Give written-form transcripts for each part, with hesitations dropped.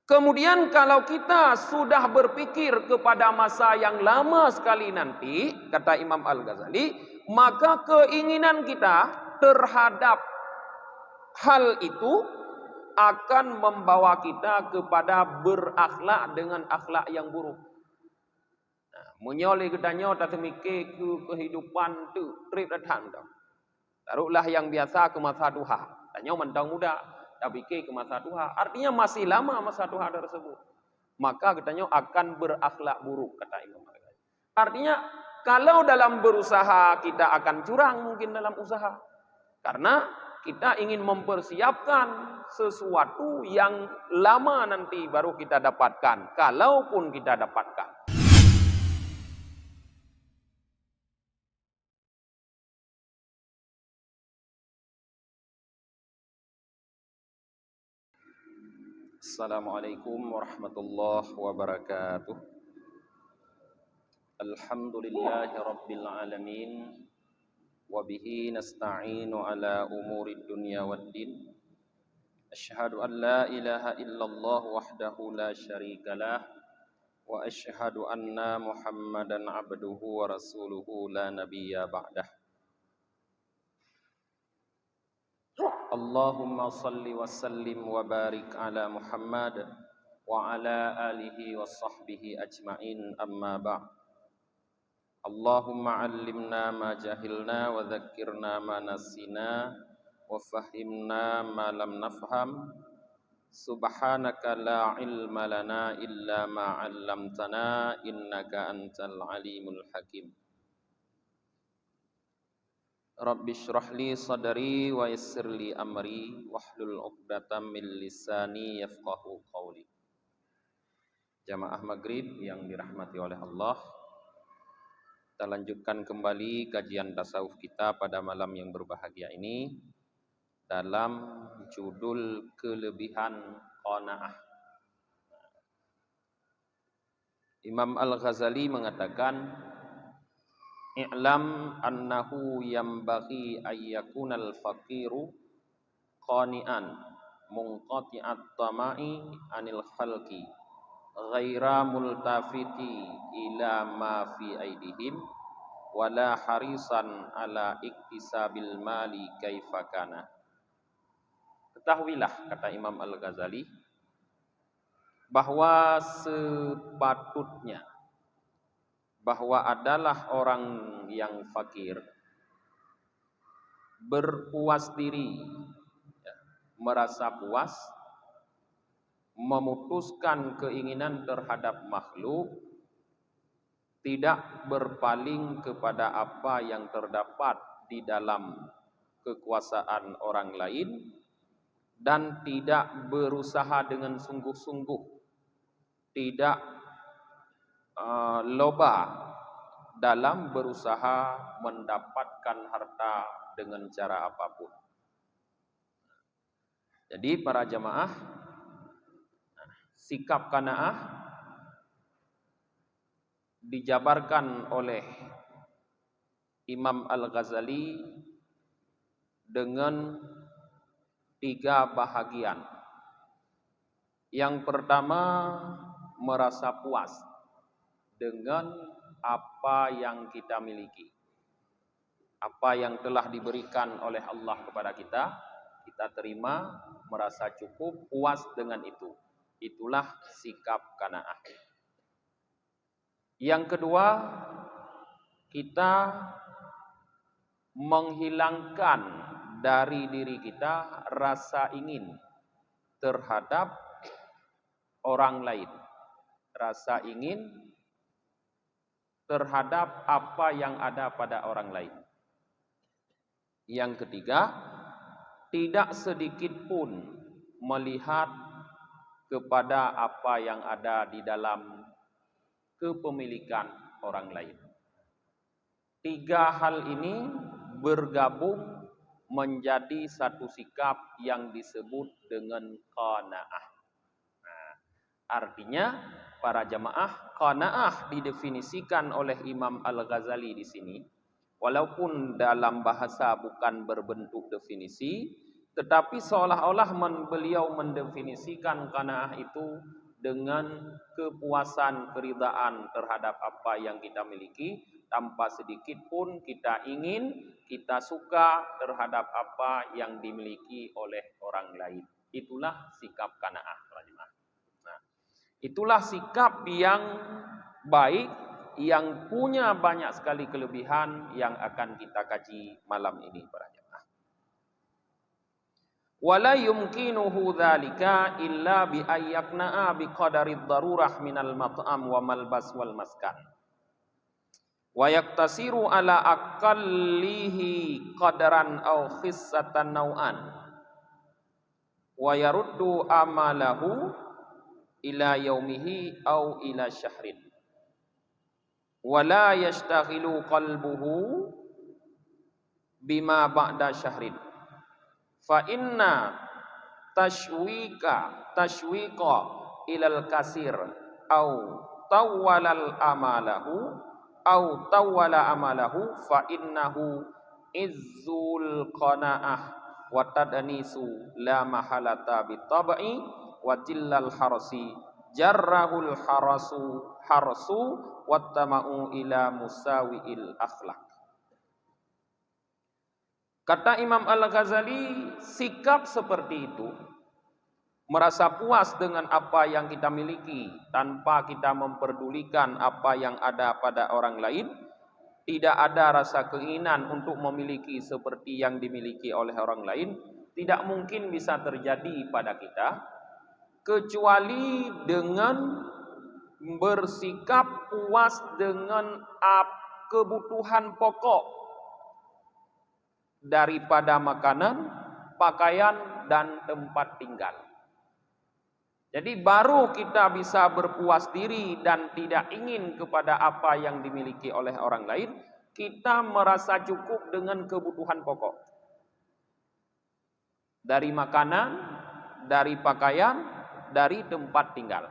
Kemudian kalau kita sudah berpikir kepada masa yang lama sekali nanti, kata Imam Al-Ghazali, maka keinginan kita terhadap hal itu akan membawa kita kepada berakhlak dengan akhlak yang buruk. Menyoleh kedanyo tak semikir ke kehidupan tu trip datang dah. Taruhlah yang biasa ke masa duha. Tanya mentang muda, tak fikir ke masa duha. Artinya masih lama masa duha tersebut. Maka katanya akan berakhlak buruk, kata Imam Al-Ghazali. Artinya kalau dalam berusaha kita akan curang mungkin dalam usaha. Karena kita ingin mempersiapkan sesuatu yang lama nanti baru kita dapatkan. Kalaupun kita dapatkan. Assalamualaikum warahmatullahi wabarakatuh. Alhamdulillahi rabbil alamin. Wabihi nasta'inu ala umurid dunya waddin. Asyhadu an la ilaha illallah wahdahu la syarikalah. Wa asyhadu anna Muhammadan abduhu wa rasuluhu la nabiyya ba'dah. Allahumma salli wa sallim wa barik ala Muhammad wa ala alihi wa sahbihi ajma'in, amma ba'd. Allahumma allimna ma jahilna wa dhakkirna ma nasina wa fahimna ma lam nafham. Subhanaka la ilma lana illa ma 'allamtana innaka antal alimul hakim. Rabbi shrah li sadri wa yassir li amri wahlul 'uqdatam min lisani yafqahu qawli. Jamaah Maghrib yang dirahmati oleh Allah, kita lanjutkan kembali kajian tasawuf kita pada malam yang berbahagia ini dalam judul kelebihan qanaah. Imam Al-Ghazali mengatakan, i'lam annahu yambaghi ayyakunal faqiru qani'an munqati'at tama'i anil khalqi ghaira multafiti ila ma fi aidihim wala harisan ala iktisabil mali kaifa kana. Ketahuilah, kata Imam Al-Ghazali, bahwa sepatutnya bahwa adalah orang yang fakir berpuas diri, merasa puas, memutuskan keinginan terhadap makhluk, tidak berpaling kepada apa yang terdapat di dalam kekuasaan orang lain, dan tidak berusaha dengan sungguh-sungguh, tidak loba dalam berusaha mendapatkan harta dengan cara apapun. Jadi para jamaah, sikap qanaah dijabarkan oleh Imam Al-Ghazali dengan 3 bahagian. Yang pertama, merasa puas dengan apa yang kita miliki, apa yang telah diberikan oleh Allah kepada kita, kita terima, merasa cukup, puas dengan itu. Itulah sikap qanaah. Yang kedua, kita menghilangkan dari diri kita rasa ingin terhadap orang lain, rasa ingin terhadap apa yang ada pada orang lain. Yang ketiga, tidak sedikit pun melihat kepada apa yang ada di dalam kepemilikan orang lain. 3 hal ini bergabung menjadi satu sikap yang disebut dengan qanaah. Artinya, para jamaah, qanaah didefinisikan oleh Imam Al-Ghazali di sini, walaupun dalam bahasa bukan berbentuk definisi, Tetapi seolah-olah beliau mendefinisikan qanaah itu dengan kepuasan, keridaan terhadap apa yang kita miliki, tanpa sedikit pun kita ingin, kita suka terhadap apa yang dimiliki oleh orang lain. Itulah sikap qanaah. Nah, itulah sikap yang baik, yang punya banyak sekali kelebihan yang akan kita kaji malam ini para jemaah. Wala yumkinuhu dzalika illa bi ayyakna'a bi qadari darurah minal mat'am wa malbas wal maskan. Wa yaktasiru ala aqallihi qadaran aw khissatan naw'an. Wa yaruddu amalahu ila yaumihi aw ila syahrin. Wa la yashtaghilu qalbuhu bima ba'da syahrin. Fa inna tashwiqa ilal kasir au tawwala amalahu fa innahu izzul qanaah wa tadnisu la mahalata bitab'i wa jillal harsi jarrahul harsu wattama'u ila musawiil akhlaq. Kata Imam Al-Ghazali, sikap seperti itu, merasa puas dengan apa yang kita miliki tanpa kita memperdulikan apa yang ada pada orang lain, tidak ada rasa keinginan untuk memiliki seperti yang dimiliki oleh orang lain, tidak mungkin bisa terjadi pada kita, kecuali dengan bersikap puas dengan kebutuhan pokok daripada makanan, pakaian, dan tempat tinggal. Jadi baru kita bisa berpuas diri dan tidak ingin kepada apa yang dimiliki oleh orang lain, kita merasa cukup dengan kebutuhan pokok. Dari makanan, dari pakaian, dari tempat tinggal.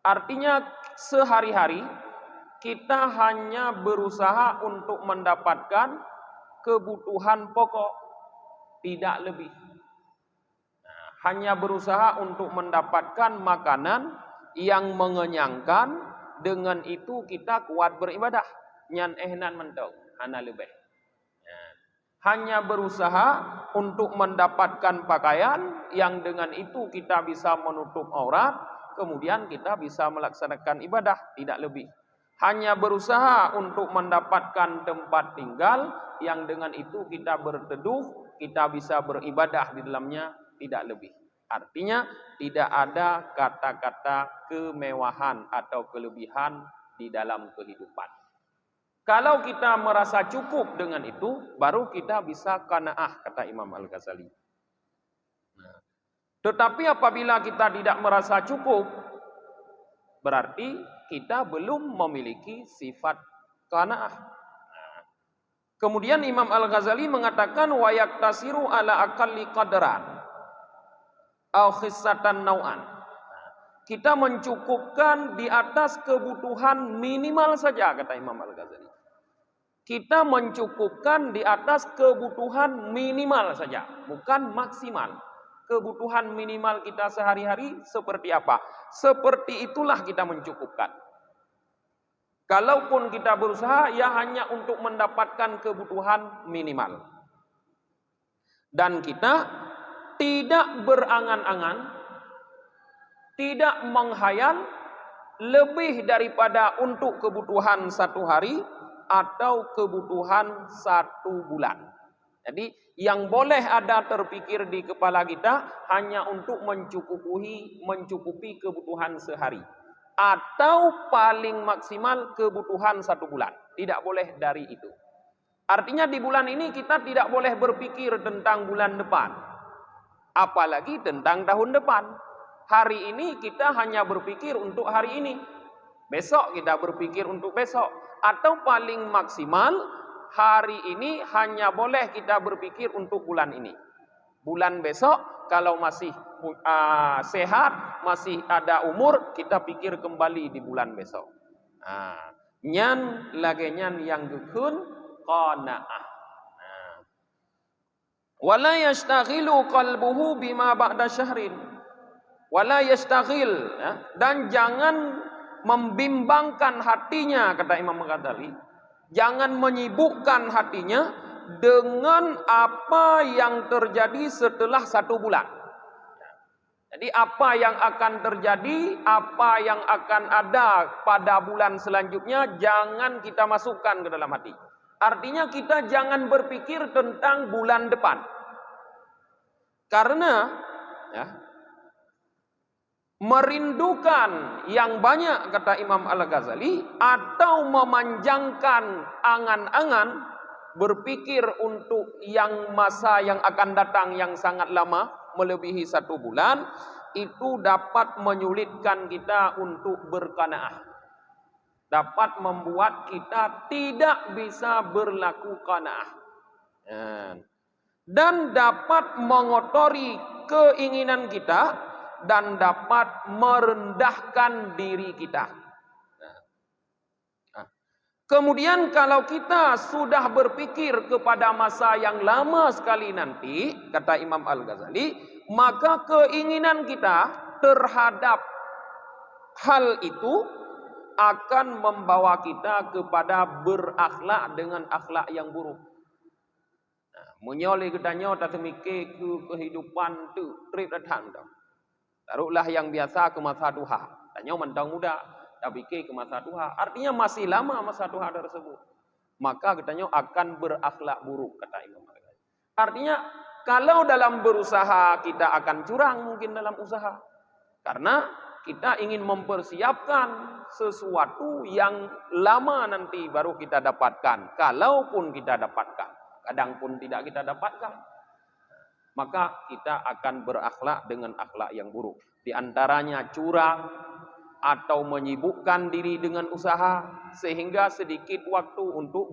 Artinya sehari-hari kita hanya berusaha untuk mendapatkan kebutuhan pokok, tidak lebih. Nah, hanya berusaha untuk mendapatkan makanan yang mengenyangkan, dengan itu kita kuat beribadah. Nyan ehnan mentok, hana lebih. Nah, hanya berusaha untuk mendapatkan pakaian yang dengan itu kita bisa menutup aurat, kemudian kita bisa melaksanakan ibadah, tidak lebih. Hanya berusaha untuk mendapatkan tempat tinggal yang dengan itu kita berteduh, kita bisa beribadah di dalamnya, tidak lebih. Artinya tidak ada kata-kata kemewahan atau kelebihan di dalam kehidupan. Kalau kita merasa cukup dengan itu, baru kita bisa qanaah, kata Imam Al-Ghazali. Nah, tetapi apabila kita tidak merasa cukup, berarti kita belum memiliki sifat qanaah. Kemudian Imam Al-Ghazali mengatakan wa yaktasiru ala aqalli qadran au khissatan nau'an. Kita mencukupkan di atas kebutuhan minimal saja, kata Imam Al-Ghazali. Kita mencukupkan di atas kebutuhan minimal saja, bukan maksimal. Kebutuhan minimal kita sehari-hari seperti apa? Seperti itulah kita mencukupkan. Kalaupun kita berusaha, ya hanya untuk mendapatkan kebutuhan minimal. Dan kita tidak berangan-angan, tidak menghayal lebih daripada untuk kebutuhan satu hari atau kebutuhan satu bulan. Jadi yang boleh ada terpikir di kepala kita hanya untuk mencukupi kebutuhan sehari. Atau paling maksimal kebutuhan satu bulan. Tidak boleh dari itu. Artinya di bulan ini kita tidak boleh berpikir tentang bulan depan. Apalagi tentang tahun depan. Hari ini kita hanya berpikir untuk hari ini. Besok kita berpikir untuk besok. Atau paling maksimal hari ini hanya boleh kita berpikir untuk bulan ini. Bulan besok kalau masih sehat, masih ada umur, kita pikir kembali di bulan besok. Nyan lage nyan yang gekun qanaah. Wala yashtaghilu qalbuhu bima ba'da syahrin. Wala yastaghil, ya, dan jangan membimbangkan hatinya, kata Imam Ghazali. Jangan menyibukkan hatinya dengan apa yang terjadi setelah 1 bulan. Jadi apa yang akan terjadi, apa yang akan ada pada bulan selanjutnya, jangan kita masukkan ke dalam hati. Artinya kita jangan berpikir tentang bulan depan. Karena ya, merindukan yang banyak, kata Imam Al-Ghazali, atau memanjangkan angan-angan, berpikir untuk yang masa yang akan datang yang sangat lama, melebihi 1 bulan, itu dapat menyulitkan kita untuk berqanaah. Dapat membuat kita tidak bisa berlaku qanaah. Dan dapat mengotori keinginan kita, dan dapat merendahkan diri kita. Kemudian kalau kita sudah berpikir kepada masa yang lama sekali nanti, kata Imam Al-Ghazali, maka keinginan kita terhadap hal itu akan membawa kita kepada berakhlak dengan akhlak yang buruk. Menyoleh kedanyo tak semikir ke kehidupan tu trip datang dah. Taruhlah yang biasa ke masa duha. Tanya mentang muda, dah fikir ke masa duha. Artinya masih lama masa duha tersebut. Maka katanya akan berakhlak buruk, kata Imam Al-Ghazali. Artinya kalau dalam berusaha kita akan curang mungkin dalam usaha. Karena kita ingin mempersiapkan sesuatu yang lama nanti baru kita dapatkan. Kalaupun kita dapatkan. Kadang pun tidak kita dapatkan. Maka kita akan berakhlak dengan akhlak yang buruk. Di antaranya curang atau menyibukkan diri dengan usaha sehingga sedikit waktu untuk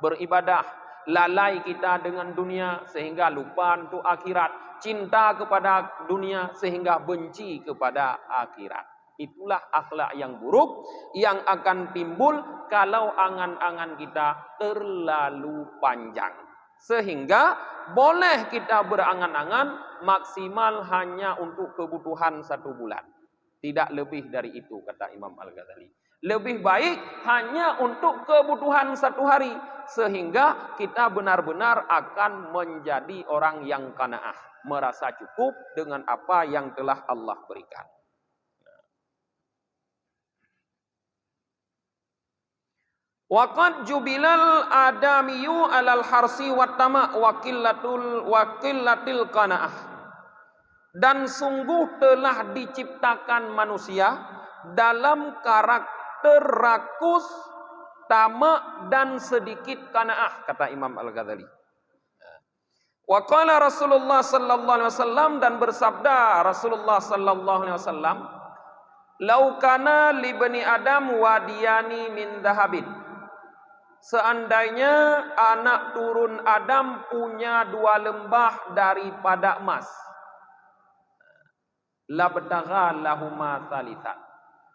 beribadah. Lalai kita dengan dunia sehingga lupa untuk akhirat. Cinta kepada dunia sehingga benci kepada akhirat. Itulah akhlak yang buruk yang akan timbul kalau angan-angan kita terlalu panjang. Sehingga boleh kita berangan-angan maksimal hanya untuk kebutuhan 1 bulan. Tidak lebih dari itu, kata Imam Al-Ghazali. Lebih baik hanya untuk kebutuhan 1 hari. Sehingga kita benar-benar akan menjadi orang yang qanaah. Merasa cukup dengan apa yang telah Allah berikan. Waqad jubilal adamiyu alal harsi wattama wa qillatil qanaah. Dan sungguh telah diciptakan manusia dalam karakter rakus, tamak dan sedikit qanaah, kata Imam Al-Ghazali. Wa qala Rasulullah sallallahu alaihi wasallam, dan bersabda Rasulullah sallallahu alaihi wasallam, "Lau kana li bani Adam wadiyani min dhahabin." Seandainya anak turun Adam punya 2 lembah daripada emas, labtagha lahuma thalithan.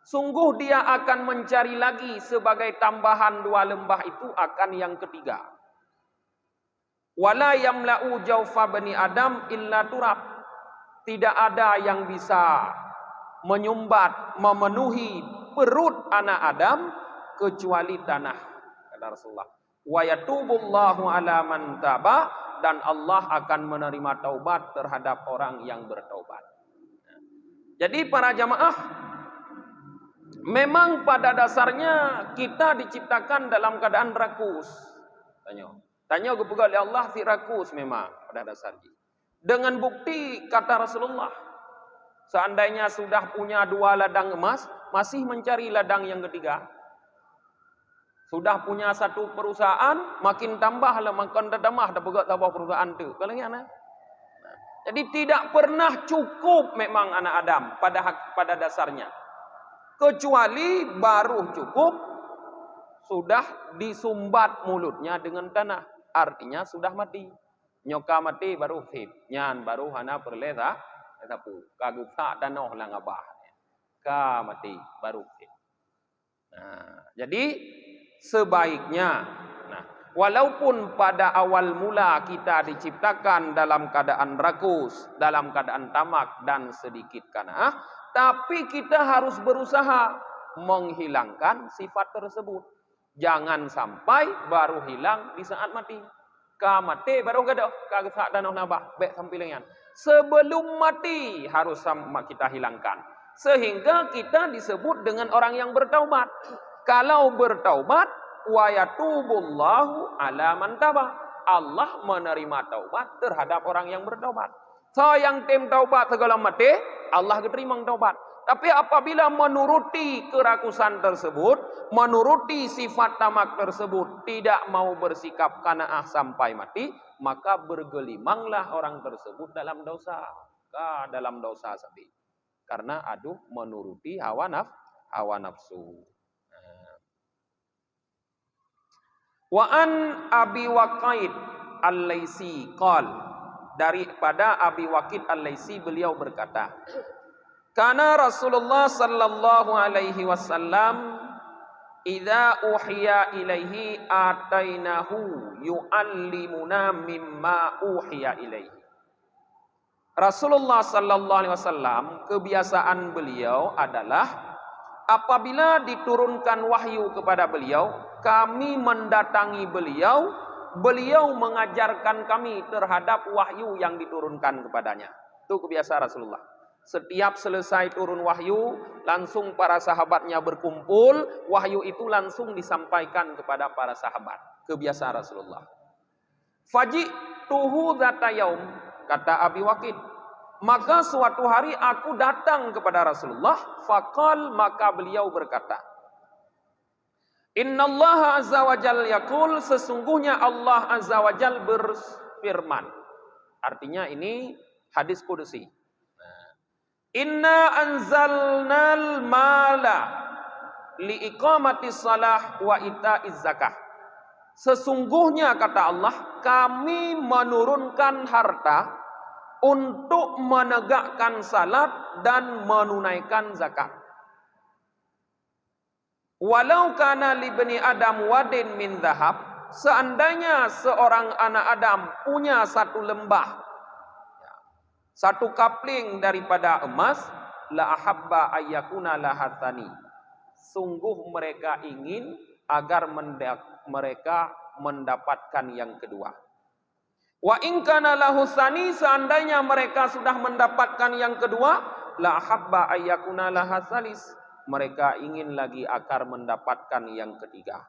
Sungguh dia akan mencari lagi sebagai tambahan 2 lembah itu akan yang ketiga. Wala yamla'u jawfa bani Adam illa turab. Tidak ada yang bisa menyumbat, memenuhi perut anak Adam kecuali tanah. Rasulullah, wa yatubullahu ala man taba, dan Allah akan menerima taubat terhadap orang yang bertaubat. Jadi para jamaah, memang pada dasarnya kita diciptakan dalam keadaan rakus. Tanya kepada oleh Allah si rakus memang pada dasarnya. Dengan bukti kata Rasulullah, seandainya sudah punya 2 ladang emas, masih mencari ladang yang ketiga. Sudah punya 1 perusahaan, makin tambahlah, makin dadamah dah pegat tambah perusahaan tu. Kalau yang mana? Jadi tidak pernah cukup memang anak Adam pada dasarnya. Kecuali baru cukup sudah disumbat mulutnya dengan tanah. Artinya sudah mati. Nyoka mati baru fit. Nyan baru hana perleza. Sapu. Kagupsa danoh lang abah. Ka mati baru fit. Nah, jadi sebaiknya, Walaupun pada awal mula kita diciptakan dalam keadaan rakus, dalam keadaan tamak dan sedikit kana'ah, tapi kita harus berusaha menghilangkan sifat tersebut. Jangan sampai baru hilang di saat mati. Ka mati baru gaduh, ka sak danau nabah, bek sampilingan. Sebelum mati harus kita hilangkan. Sehingga kita disebut dengan orang yang bertaubat. Kalau bertaubat, wa yatubullahu ala man taba. Allah menerima taubat terhadap orang yang bertaubat. So yang tim taubat segala mati, Allah terima taubat. Tapi apabila menuruti kerakusan tersebut, menuruti sifat tamak tersebut, tidak mau bersikap kana'ah sampai mati, maka bergelimanglah orang tersebut dalam dosa. Dalam dosa sabi. Karena menuruti hawa nafsu. Wa an Abi Waqid Al-Laitsi qol, daripada Abi Waqid Al-Laitsi beliau berkata, kana Rasulullah sallallahu alaihi wasallam idza uhiya ilaihi atainahu yuallimuna mimma uhiya ilaihi. Rasulullah sallallahu alaihi wasallam kebiasaan beliau adalah apabila diturunkan wahyu kepada beliau, kami mendatangi beliau, beliau mengajarkan kami terhadap wahyu yang diturunkan kepadanya. Itu kebiasaan Rasulullah. Setiap selesai turun wahyu, langsung para sahabatnya berkumpul, wahyu itu langsung disampaikan kepada para sahabat. Kebiasaan Rasulullah. Faji'tuhu dzata yaum, kata Abi Waqid, maka suatu hari aku datang kepada Rasulullah, faqal, maka beliau berkata, Innallaha azza wa jalla yaqul, sesungguhnya Allah azza wa jalla berfirman. Artinya ini hadis qudsi. Inna anzalnal mala liiqamatis shalah wa ita'iz zakah. Sesungguhnya kata Allah, kami menurunkan harta untuk menegakkan salat dan menunaikan zakat. Walau kana libni Adam wadin min zahab, seandainya seorang anak Adam punya satu lembah, satu kapling daripada emas, la ahabba ayyakuna lahatani. Sungguh mereka ingin agar mereka mendapatkan yang kedua. Wa in kana lahusani, seandainya mereka sudah mendapatkan yang kedua, la ahabba ayyakuna lahasalis. Mereka ingin lagi agar mendapatkan yang ketiga.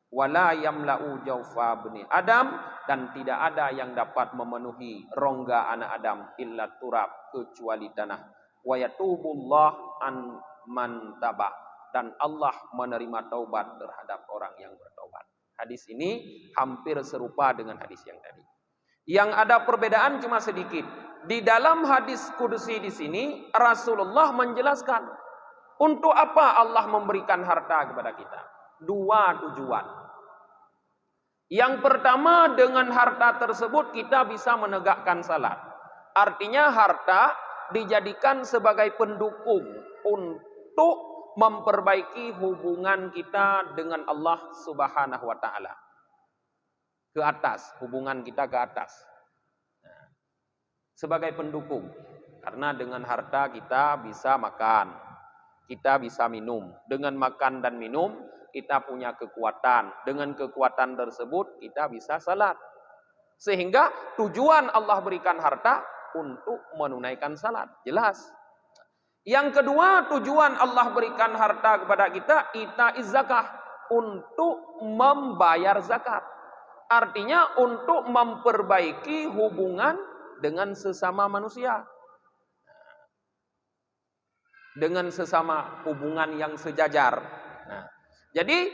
Wala yamla'u jawfa bani Adam, dan tidak ada yang dapat memenuhi rongga anak Adam illa turab, kecuali tanah. Wa yatubullah an man taba, dan Allah menerima taubat terhadap orang yang bertaubat. Hadis ini hampir serupa dengan hadis yang tadi. Yang ada perbedaan cuma sedikit. Di dalam hadis qudsi di sini Rasulullah menjelaskan untuk apa Allah memberikan harta kepada kita. Dua tujuan. Yang pertama, dengan harta tersebut kita bisa menegakkan salat. Artinya harta dijadikan sebagai pendukung untuk memperbaiki hubungan kita dengan Allah Subhanahu wa taala. Ke atas, hubungan kita ke atas. Sebagai pendukung. Karena dengan harta kita bisa makan, kita bisa minum. Dengan makan dan minum, kita punya kekuatan. Dengan kekuatan tersebut, kita bisa salat. Sehingga tujuan Allah berikan harta untuk menunaikan salat. Jelas. Yang kedua, tujuan Allah berikan harta kepada kita, ita'iz zakah, untuk membayar zakat. Artinya untuk memperbaiki hubungan dengan sesama manusia. Dengan sesama hubungan yang sejajar. Nah, jadi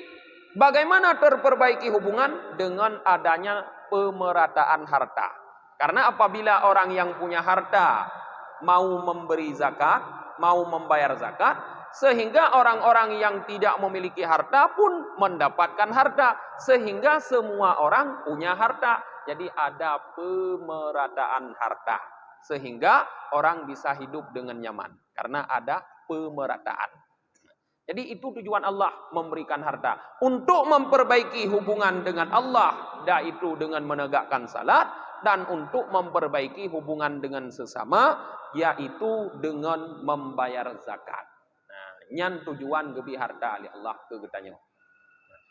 bagaimana terperbaiki hubungan? Dengan adanya pemerataan harta. Karena apabila orang yang punya harta mau memberi zakat, mau membayar zakat, sehingga orang-orang yang tidak memiliki harta pun mendapatkan harta, sehingga semua orang punya harta. Jadi ada pemerataan harta, sehingga orang bisa hidup dengan nyaman karena ada pemerataan. Jadi itu tujuan Allah memberikan harta. Untuk memperbaiki hubungan dengan Allah, yaitu dengan menegakkan salat, dan untuk memperbaiki hubungan dengan sesama, yaitu dengan membayar zakat. Nah, nyan tujuan gebi harta oleh Allah ke getanya.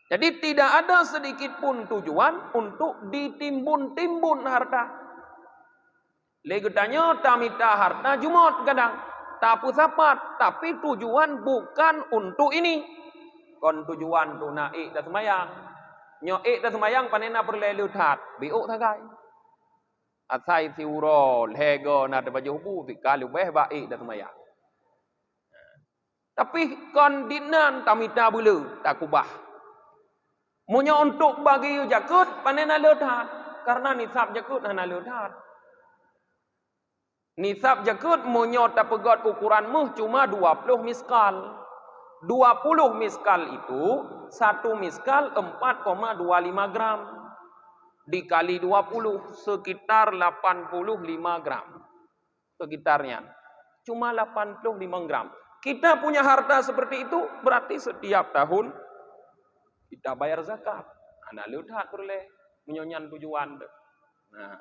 Jadi tidak ada sedikit pun tujuan untuk ditimbun-timbun harta. Legetanya tamita harta jumot kadang. Tapu sapat, tapi tujuan bukan untuk ini. Kon tujuan tu naik dah semayang. Nyoik dah semayang panena perlelu tat. Biuk tagai. Asai siuro lego na de baju bu dikalu beh baik dah semayang. Tapi kon dinan tamita bulu tak kubah. Munyo untuk bagi jakut panena leuthat. Karena nisab jakut hana leuthat. Nisab jakut munyo tapegot ukuran muh cuma 20 miskal. 20 miskal itu, 1 miskal 4,25 gram. Dikali 20, sekitar 85 gram. Sekitarnya. Cuma 85 gram. Kita punya harta seperti itu, berarti setiap tahun kita bayar zakat. Anak lihat boleh menyonyan tujuan. Nah,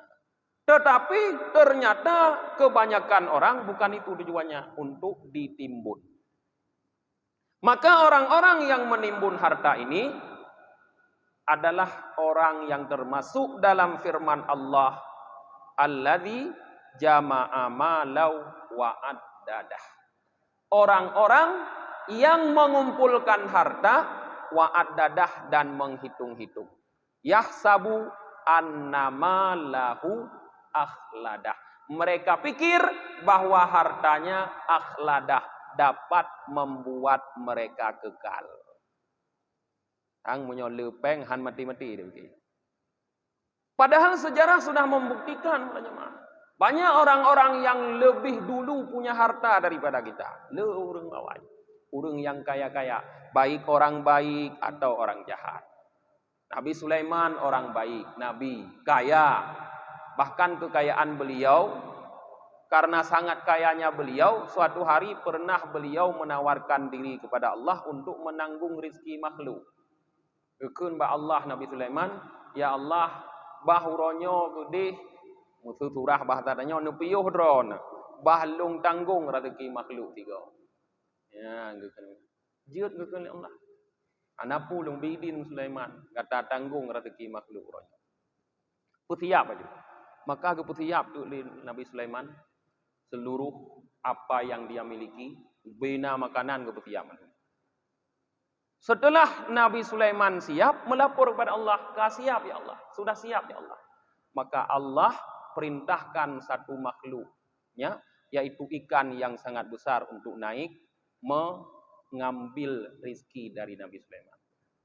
tetapi ternyata kebanyakan orang bukan itu tujuannya, untuk ditimbun. Maka orang-orang yang menimbun harta ini adalah orang yang termasuk dalam firman Allah, alladzi jama'a malau wa addadah. Orang-orang yang mengumpulkan harta wa addadah dan menghitung-hitung. Yahsabu annama lahu akhladah. Mereka pikir bahwa hartanya akhladah, dapat membuat mereka kekal. Ang munyo lepeng han mati-mati dia. Padahal sejarah sudah membuktikan banyak orang-orang yang lebih dulu punya harta daripada kita. Le urang bawai. Urang yang kaya-kaya, baik orang baik atau orang jahat. Nabi Sulaiman orang baik, nabi kaya. Bahkan kekayaan beliau, karena sangat kayanya beliau, suatu hari pernah beliau menawarkan diri kepada Allah untuk menanggung rizki makhluk. Ikun ba Allah Nabi Sulaiman, ya Allah, bahuronyo gede, musuh surah bahasanya nepiyuh dron, bahlung tanggung rezeki makhluk tiga. Ya, gitu. Jut gitu Allah. Anapu lung bidin Sulaiman, kata tanggung rezeki makhluk ronyo. Putiap aja. Maka keputiap tu Nabi Sulaiman seluruh apa yang dia miliki, bina makanan keputiap. Setelah Nabi Sulaiman siap melapor kepada Allah, siap ya Allah, sudah siap ya Allah. Maka Allah perintahkan satu makhluknya, yaitu ikan yang sangat besar untuk naik mengambil rizki dari Nabi Sulaiman.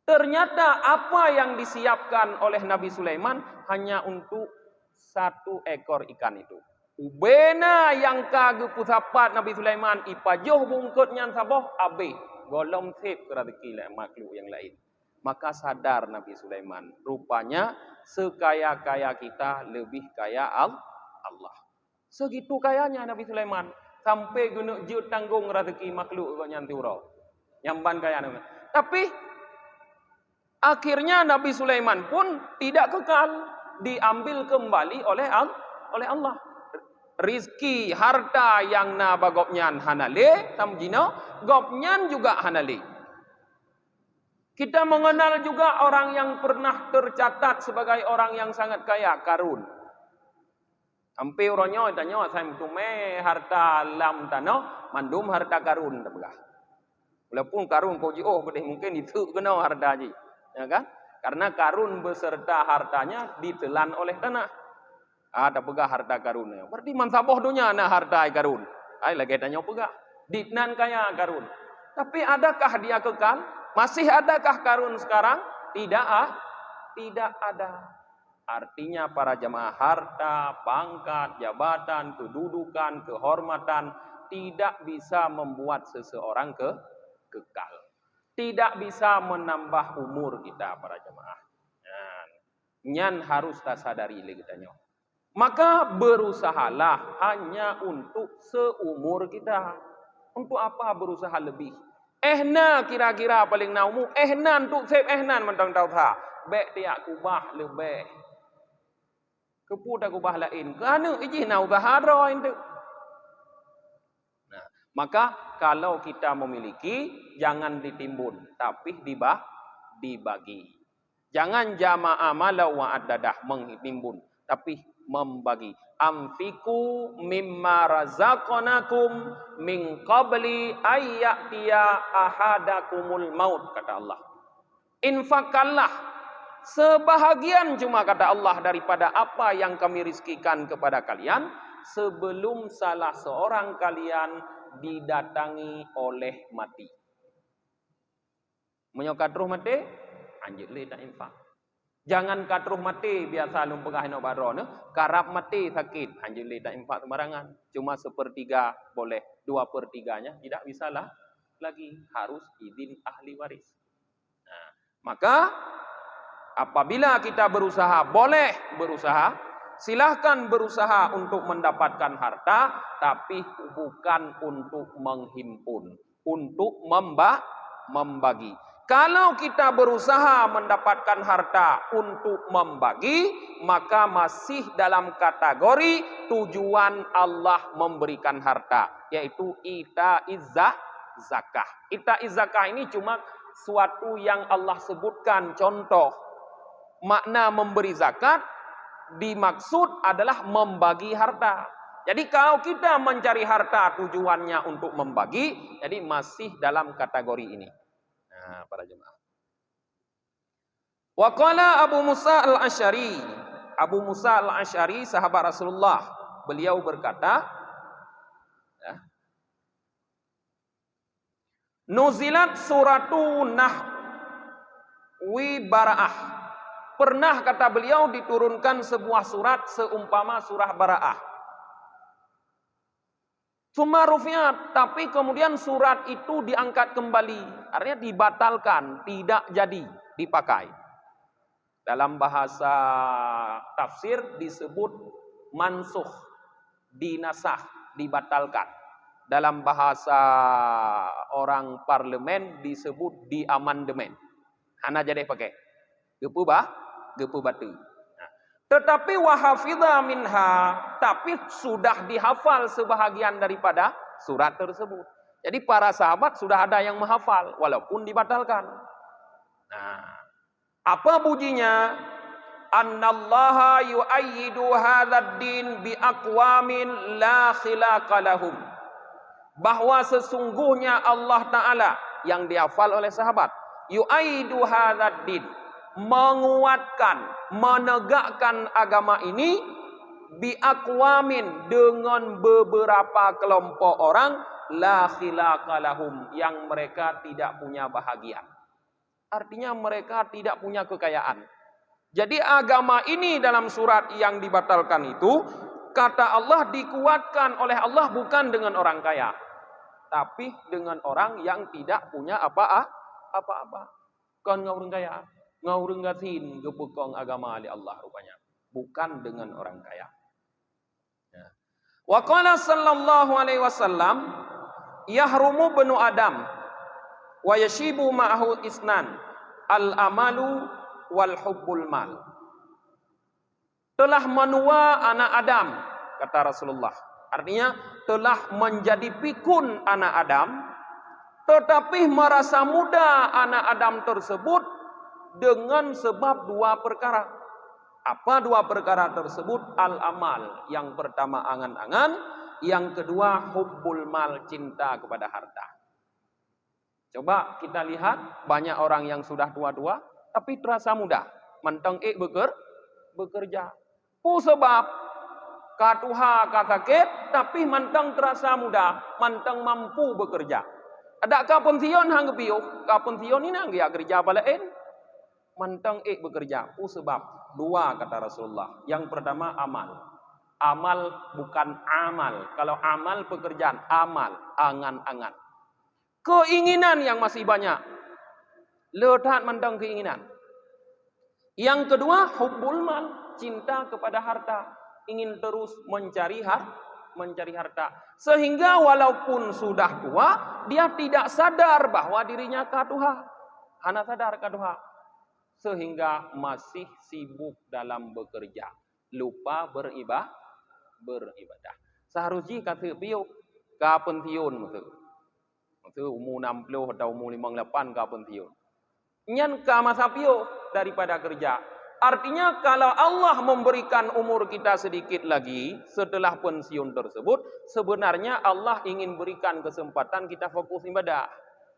Ternyata apa yang disiapkan oleh Nabi Sulaiman hanya untuk 1 ekor ikan itu. Ubena yang kagak pusapat Nabi Sulaiman ipajoh bungkutnya saboh abe golom sip rezeki makhluk yang lain. Maka sadar Nabi Sulaiman, rupanya sekaya-kaya kita lebih kaya Allah. Segitu kayanya Nabi Sulaiman, sampai guna jut tanggung rezeki makhluk kok nyanti urau. Nyamban kaya Nabi. Tapi akhirnya Nabi Sulaiman pun tidak kekal, diambil kembali oleh Allah. Rizki harta yang na bagopnyan hanale tamjino, gopnyan juga hanale. Kita mengenal juga orang yang pernah tercatat sebagai orang yang sangat kaya, Karun. Ampe uronyo tanyo saya tume harta lam tano mandum harta Karun tabgah. Walaupun Karun koji mungkin itu kena harta ji. Ya kan? Karena Karun beserta hartanya ditelan oleh tanah. Ada pegah harta Karun. Berarti mansaboh dunia na harta Karun. Ai lagi tanya pegah. Ditnan kaya Karun. Tapi adakah dia kekal? Masih adakah Karun sekarang? Tidak ada. Artinya para jamaah, harta, pangkat, jabatan, kedudukan, kehormatan tidak bisa membuat seseorang kekal. Tidak bisa menambah umur kita para jamaah. Nyan harus tak sadari kita. Maka berusahalah hanya untuk seumur kita. Untuk apa berusaha lebih? Ehna kira-kira paling naumu, ehnan tu sep ehnan mentang tahu tha. Bek tiak kubah lebih. Kepuda kubah lain. Kerana iji nau tahara itu. Nah, maka kalau kita memiliki, jangan ditimbun, tapi dibagi. Jangan jama'a malau wa addadah mengtimbun, tapi membagi. Amfiku mimma razaqnakum min qabli ayyatiya ahadakumul maut, kata Allah. Infakkanlah sebahagian cuma kata Allah daripada apa yang kami rizkikan kepada kalian sebelum salah seorang kalian didatangi oleh mati. Menyokat roh mati, anjir le tak infak. Jangan katruh mati biasa lum pegah no barone, karap mati sakit, anjir le tak infak sembarangan. Cuma 1/3 boleh, 2/3-nya tidak bisalah lagi, harus izin ahli waris. Nah, maka apabila kita berusaha, boleh berusaha, silahkan berusaha untuk mendapatkan harta, tapi bukan untuk menghimpun, untuk membagi. Kalau kita berusaha mendapatkan harta untuk membagi, maka masih dalam kategori tujuan Allah memberikan harta, yaitu ita'iz zakah. Ita'iz zakah ini cuma suatu yang Allah sebutkan contoh. Makna memberi zakat dimaksud adalah membagi harta. Jadi kalau kita mencari harta tujuannya untuk membagi, jadi masih dalam kategori ini. Nah, para jemaah. Wa qala Abu Musa al-Asy'ari. Abu Musa al-Asy'ari sahabat Rasulullah, beliau berkata, ya, nuzilat suratu Nahwi Bara'ah. Pernah kata beliau diturunkan sebuah surat seumpama surah Bara'ah. Cuma rufiat, tapi kemudian surat itu diangkat kembali. Artinya dibatalkan, tidak jadi dipakai. Dalam bahasa tafsir disebut mansuh, dinasah, dibatalkan. Dalam bahasa orang parlemen disebut diamandemen. Hana jadi pakai. Gepu batu. Tetapi wahafidha minha, tapi sudah dihafal sebahagian daripada surat tersebut. Jadi para sahabat sudah ada yang menghafal walaupun dibatalkan. Nah, apa bunyinya? Annallaha yu'ayyidu hadzal din bi aqwamin la khilaqa lahum. Bahwa sesungguhnya Allah Ta'ala yang dihafal oleh sahabat, yu'ayyidu hadzal din, menguatkan, menegakkan agama ini biaqwamin, dengan beberapa kelompok orang la khilaqa lahum, yang mereka tidak punya bahagia. Artinya mereka tidak punya kekayaan. Jadi agama ini dalam surat yang dibatalkan itu, kata Allah, dikuatkan oleh Allah bukan dengan orang kaya, tapi dengan orang yang tidak punya apa-apa. Kan orang kaya ngaurung gatin gepukong agama ali Allah rupanya, bukan dengan orang kaya. Ya. Wa qala sallallahu alaihi wasallam, yahrumu banu adam wa yashibu ma'ahu isnan, al amalu wal hubbul mal. Telah menua anak Adam, kata Rasulullah. Artinya telah menjadi pikun anak Adam, tetapi merasa muda anak Adam tersebut dengan sebab dua perkara. Apa dua perkara tersebut? Al-amal, yang pertama angan-angan, yang kedua hubbul mal, cinta kepada harta. Coba kita lihat, banyak orang yang sudah tua-tua tapi terasa muda, mentang bekerja. Sebab katuha sakit tapi mentang terasa muda, mentang mampu bekerja. Adakah pensiun hang piuh? Ka pensiun ini hang kerja balain. Mantang bekerja. Sebab dua kata Rasulullah. Yang pertama amal. Amal bukan amal. Kalau amal pekerjaan, amal angan-angan. Keinginan yang masih banyak. Letak mantang keinginan. Yang kedua hubbul mal, cinta kepada harta. Ingin terus mencari mencari harta. Sehingga walaupun sudah tua, dia tidak sadar bahwa dirinya kaduha. Hana sadar kaduha. Sehingga masih sibuk dalam bekerja. Lupa beribadah. Seharusnya kata piuk, ka pensiun maksud. Maksud umur 60 atau umur 58 ka pensiun. Nyan ka masa piuk daripada kerja. Artinya kalau Allah memberikan umur kita sedikit lagi setelah pensiun tersebut, sebenarnya Allah ingin berikan kesempatan kita fokus ibadah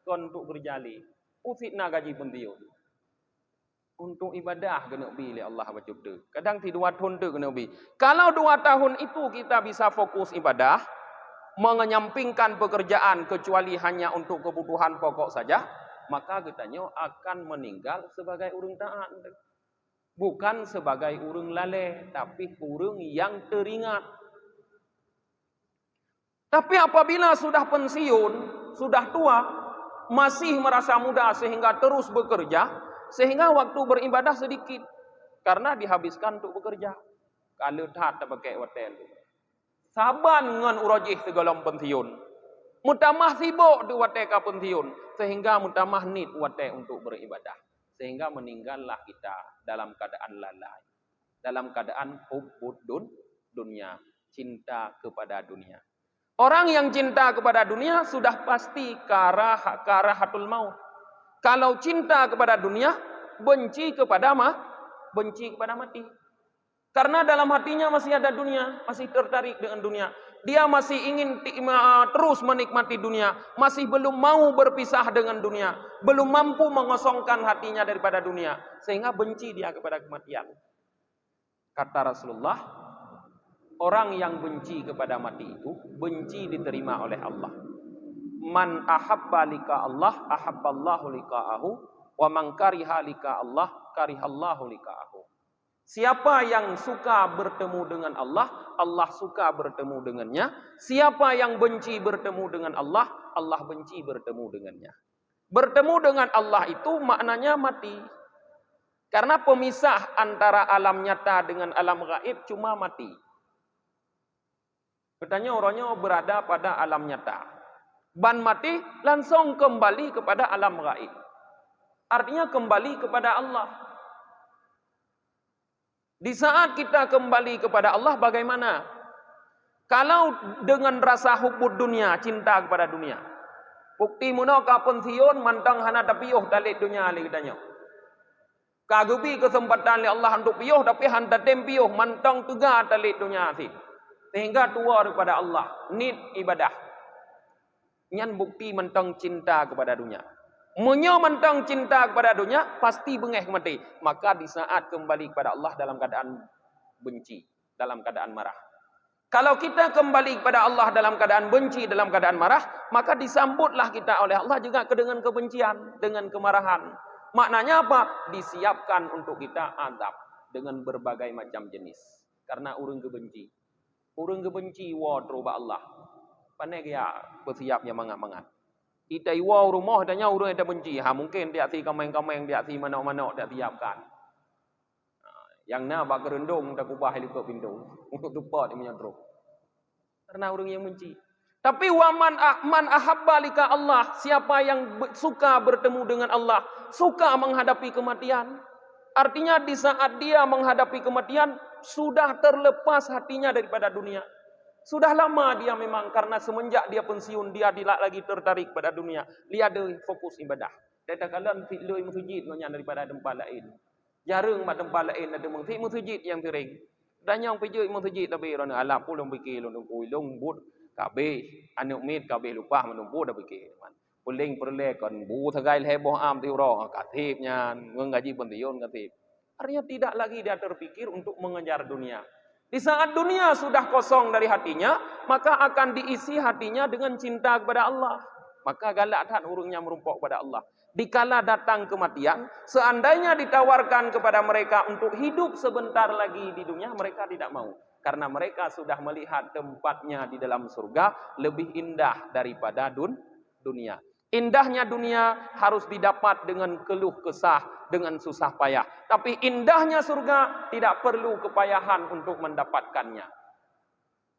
untuk berjali. Usitna gaji pensiun. Untuk ibadah kena pilih Allah bercipta. Kadang ti 2 tahun tu kena pilih. Kalau 2 tahun itu kita bisa fokus ibadah, mengenyampingkan pekerjaan kecuali hanya untuk kebutuhan pokok saja, maka kitanya akan meninggal sebagai urang taat. Bukan sebagai urang lalai, tapi urang yang teringat. Tapi apabila sudah pensiun, sudah tua, masih merasa muda sehingga terus bekerja, sehingga waktu beribadah sedikit. Karena dihabiskan untuk bekerja. Kalau tak pakai hotel. Saban ngan urajih segala pensiun. Mutamah sibuk di hotel ka pensiun. Sehingga mutamah nit hotel untuk beribadah. Sehingga meninggallah kita dalam keadaan lalai. Dalam keadaan hubbud dunia. Cinta kepada dunia. Orang yang cinta kepada dunia sudah pasti karahatul maut. Kalau cinta kepada dunia, benci kepada mati. Karena dalam hatinya masih ada dunia, masih tertarik dengan dunia. Dia masih ingin terus menikmati dunia, masih belum mau berpisah dengan dunia, belum mampu mengosongkan hatinya daripada dunia, sehingga benci dia kepada kematian. Kata Rasulullah, orang yang benci kepada mati itu benci diterima oleh Allah. Man ahabba lika Allah, ahabballahu lika'ahu, wa man kariha lika Allah, karihallahu lika'ahu. Siapa yang suka bertemu dengan Allah, Allah suka bertemu dengannya. Siapa yang benci bertemu dengan Allah, Allah benci bertemu dengannya. Bertemu dengan Allah itu maknanya mati. Karena pemisah antara alam nyata dengan alam gaib cuma mati. Katanya orangnya berada pada alam nyata. Ban mati langsung kembali kepada alam gaib. Artinya kembali kepada Allah. Di saat kita kembali kepada Allah bagaimana? Kalau dengan rasa hubbud dunia, cinta kepada dunia. Bukti muna ka pensiun mantang hana tapiyuh dalit dunia ali katanya. Kagubi kesempatan li Allah untuk piyuh tapi hanta tempiyuh mantang tuga dalit dunia si. Sehingga tua kepada Allah, nit ibadah. Nyan bukti mantang cinta kepada dunia. Munyo mentang cinta kepada dunia, pasti bengeh mati. Maka di saat kembali kepada Allah dalam keadaan benci, dalam keadaan marah. Kalau kita kembali kepada Allah dalam keadaan benci, dalam keadaan marah, maka disambutlah kita oleh Allah juga dengan kebencian, dengan kemarahan. Maknanya apa? Disiapkan untuk kita azab dengan berbagai macam jenis. Karena urang kebenci. Urang kebenci wadroba Allah. Pandai dia bersiapnya mangat-mangat. Kita iwa rumah tanya urang ada benci. Mungkin dia si kameng-kameng, dia si mana-mana dia siapkan. Yang na bak kerendung tak ubah helikopter pintu untuk tupat dia menyandruk. Karena orang yang benci. Tapi man ahabba lika Allah, siapa yang suka bertemu dengan Allah, suka menghadapi kematian. Artinya di saat dia menghadapi kematian sudah terlepas hatinya daripada dunia. Sudah lama dia memang karena semenjak dia pensiun dia tidak lagi tertarik pada dunia. Dia ada fokus ibadah. Dia tak kalah fi'lui masjid banyak daripada tempat lain. Jarang mak tempat lain ada masjid yang sering. Dan yang pergi masjid tapi orang alap pun fikir long kuilong but kabeh anak mit kabeh lupa menumpu dah fikir. Puling perle kan bu sagai heboh am ti ro katibnya mengaji pensiun katib. Artinya tidak lagi dia terpikir untuk mengejar dunia. Di saat dunia sudah kosong dari hatinya, maka akan diisi hatinya dengan cinta kepada Allah. Maka galak dan urungnya merumpok kepada Allah. Dikala datang kematian, seandainya ditawarkan kepada mereka untuk hidup sebentar lagi di dunia, mereka tidak mau. Karena mereka sudah melihat tempatnya di dalam surga lebih indah daripada dunia. Indahnya dunia harus didapat dengan keluh kesah, dengan susah payah. Tapi indahnya surga tidak perlu kepayahan untuk mendapatkannya.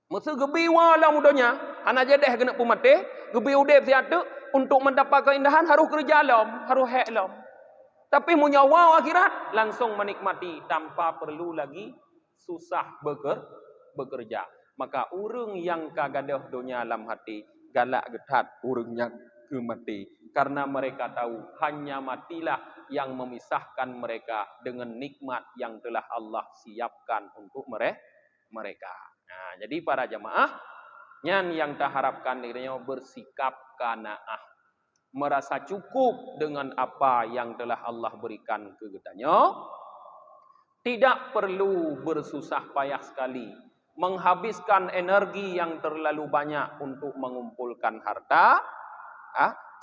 Masa gebi wala mudanya, anak jedeh kena pumatih, gebi udep siatu untuk mendapat keindahan harus kerja alam, harus hak alam. Tapi munyawa akhirat langsung menikmati tanpa perlu lagi susah bekerja. Maka urang yang kagadah dunia alam hati galak getat urang yang ke mati karena mereka tahu hanya matilah yang memisahkan mereka dengan nikmat yang telah Allah siapkan untuk mereka. Nah, jadi para jamaah yang tak harapkan dirinya bersikap qanaah, merasa cukup dengan apa yang telah Allah berikan ke kitanya, tidak perlu bersusah payah sekali, menghabiskan energi yang terlalu banyak untuk mengumpulkan harta.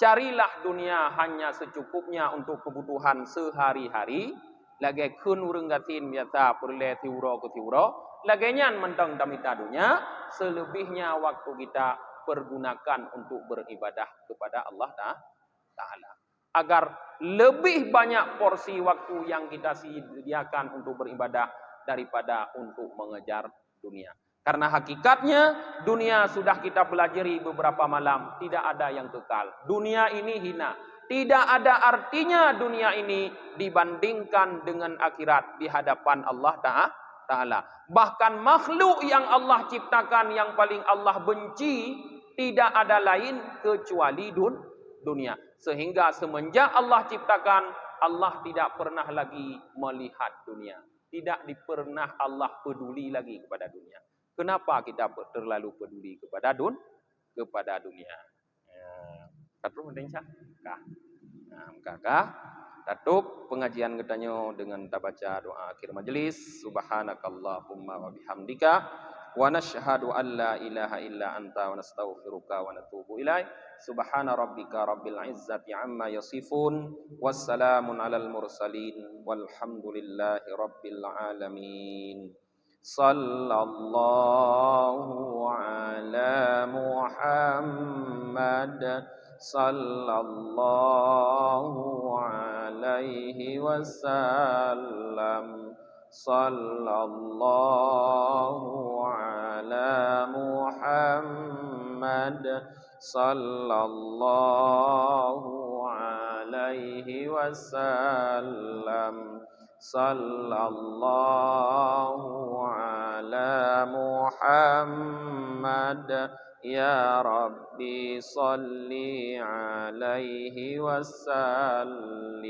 Carilah dunia hanya secukupnya untuk kebutuhan sehari-hari. Lagi kun urang gatin biasa perle tiuro ke tiuro. Lagi nyan mentang damita dunia. Selebihnya waktu kita pergunakan untuk beribadah kepada Allah Ta'ala. Agar lebih banyak porsi waktu yang kita sediakan untuk beribadah daripada untuk mengejar dunia. Karena hakikatnya dunia sudah kita pelajari beberapa malam, tidak ada yang kekal. Dunia ini hina. Tidak ada artinya dunia ini dibandingkan dengan akhirat di hadapan Allah Ta'ala. Bahkan makhluk yang Allah ciptakan yang paling Allah benci tidak ada lain kecuali dunia. Sehingga semenjak Allah ciptakan, Allah tidak pernah lagi melihat dunia. Tidak pernah Allah peduli lagi kepada dunia. Kenapa kita terlalu peduli kepada dunia? Katup mendengsa? Kakak, katup pengajian ketanyo dengan kita baca doa akhir majlis. Subhanakallahumma wa bihamdika wa nashhadu an la ilaha illa anta wa nastaghfiruka wa natubu ilaik. Subhana rabbika rabbil izzati amma yasifun. Wassalamun alal mursalin. Walhamdulillahi rabbil alamin. Sallallahu ala Muhammad sallallahu alaihi wasallam. Sallallahu ala Muhammad sallallahu alaihi wasallam. Sallallahu ala Muhammad ya Rabbi salli alaihi wasallim.